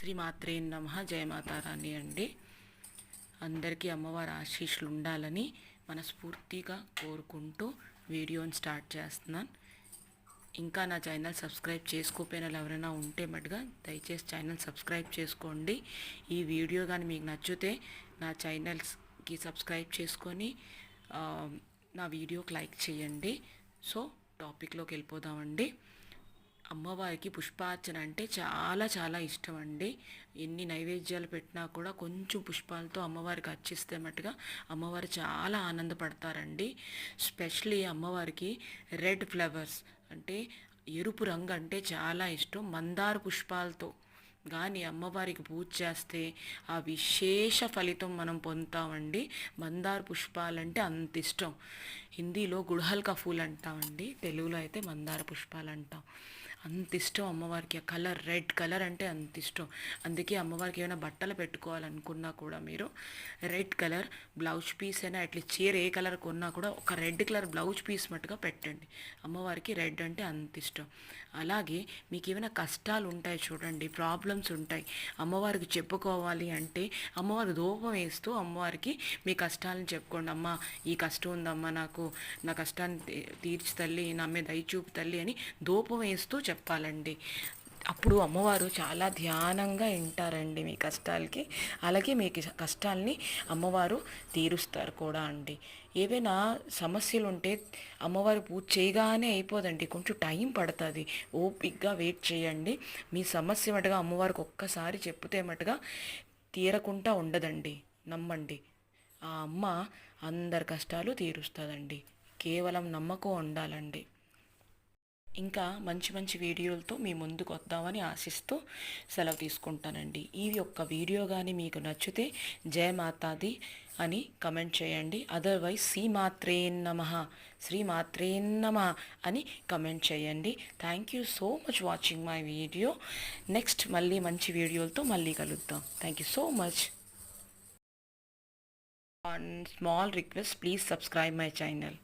శ్రీమాత్రే నమః. జయమాతారాణి అండి. అందరికీ అమ్మవారి ఆశీస్సులు ఉండాలని మనస్ఫూర్తిగా కోరుకుంటూ వీడియోని స్టార్ట్ చేస్తున్నాను. ఇంకా నా ఛానల్ సబ్స్క్రైబ్ చేసుకోకపోయిన వాళ్ళు ఎవరైనా ఉంటే మటుగా దయచేసి ఛానల్ సబ్స్క్రైబ్ చేసుకోండి. ఈ వీడియో కానీ మీకు నచ్చితే నా ఛానల్స్కి సబ్స్క్రైబ్ చేసుకొని నా వీడియోకి లైక్ చేయండి. సో టాపిక్లోకి వెళ్ళిపోదామండి. అమ్మవారికి పుష్పార్చన అంటే చాలా చాలా ఇష్టం అండి. ఎన్ని నైవేద్యాలు పెట్టినా కూడా కొంచెం పుష్పాలతో అమ్మవారికి అర్చిస్తే మట్టుగా అమ్మవారు చాలా ఆనందపడతారండి. స్పెషలీ అమ్మవారికి రెడ్ ఫ్లవర్స్ అంటే ఎరుపు రంగు అంటే చాలా ఇష్టం. మందార పుష్పాలతో కానీ అమ్మవారికి పూజ చేస్తే ఆ విశేష ఫలితం మనం పొందుతామండి. మందార పుష్పాలంటే అంత ఇష్టం. హిందీలో గుడహల్ కా ఫూల్ అంటామండి, తెలుగులో అయితే మందార పుష్పాలు అంటాం. అంత ఇష్టం అమ్మవారికి. ఆ కలర్ రెడ్ కలర్ అంటే అంత ఇష్టం. అందుకే అమ్మవారికి ఏమైనా బట్టలు పెట్టుకోవాలనుకున్నా కూడా మీరు రెడ్ కలర్ బ్లౌజ్ పీస్ అయినా అట్లీస్ట్ చీర ఏ కలర్ కొన్నా కూడా ఒక రెడ్ కలర్ బ్లౌజ్ పీస్ మట్టుగా పెట్టండి. అమ్మవారికి రెడ్ అంటే అంత ఇష్టం. అలాగే మీకు ఏమైనా కష్టాలు ఉంటాయి చూడండి, ప్రాబ్లమ్స్ ఉంటాయి, అమ్మవారికి చెప్పుకోవాలి అంటే అమ్మవారి ధూపం వేస్తూ అమ్మవారికి మీ కష్టాలను చెప్పుకోండి. అమ్మ ఈ కష్టం ఉందమ్మా, నాకు నా కష్టాన్ని తీర్చి తల్లి, నా మీద దయ చూపు తల్లి అని ధూపం వేస్తూ చెప్పాలండి. అప్పుడు అమ్మవారు చాలా ధ్యానంగా వింటారండి మీ కష్టాలకి. అలాగే మీ కష్టాలని అమ్మవారు తీరుస్తారు కూడా అండి. ఏవైనా సమస్యలు ఉంటే అమ్మవారు పూజ చేయగానే అయిపోదండి, కొంచెం టైం పడుతుంది. ఓపిక్గా వెయిట్ చేయండి. మీ సమస్య మటుగా అమ్మవారికి ఒక్కసారి చెప్తే మటుగా తీరకుండా ఉండదండి, నమ్మండి. ఆ అమ్మ అందరి కష్టాలు తీరుస్తుందండి. కేవలం నమ్మకం ఉండాలండి. ఇంకా మంచి మంచి వీడియోలతో మీ ముందుకు వద్దామని ఆశిస్తూ సెలవు తీసుకుంటానండి. ఈ యొక్క వీడియో కానీ మీకు నచ్చితే జయ మాతాది అని కమెంట్ చేయండి. అదర్వైజ్ శ్రీమాత్రే నమః అని కమెంట్ చేయండి. Thank you so much watching my video. Next మళ్ళీ మంచి వీడియోలతో మళ్ళీ కలుద్దాం. Thank you so much. One small request, please subscribe my channel.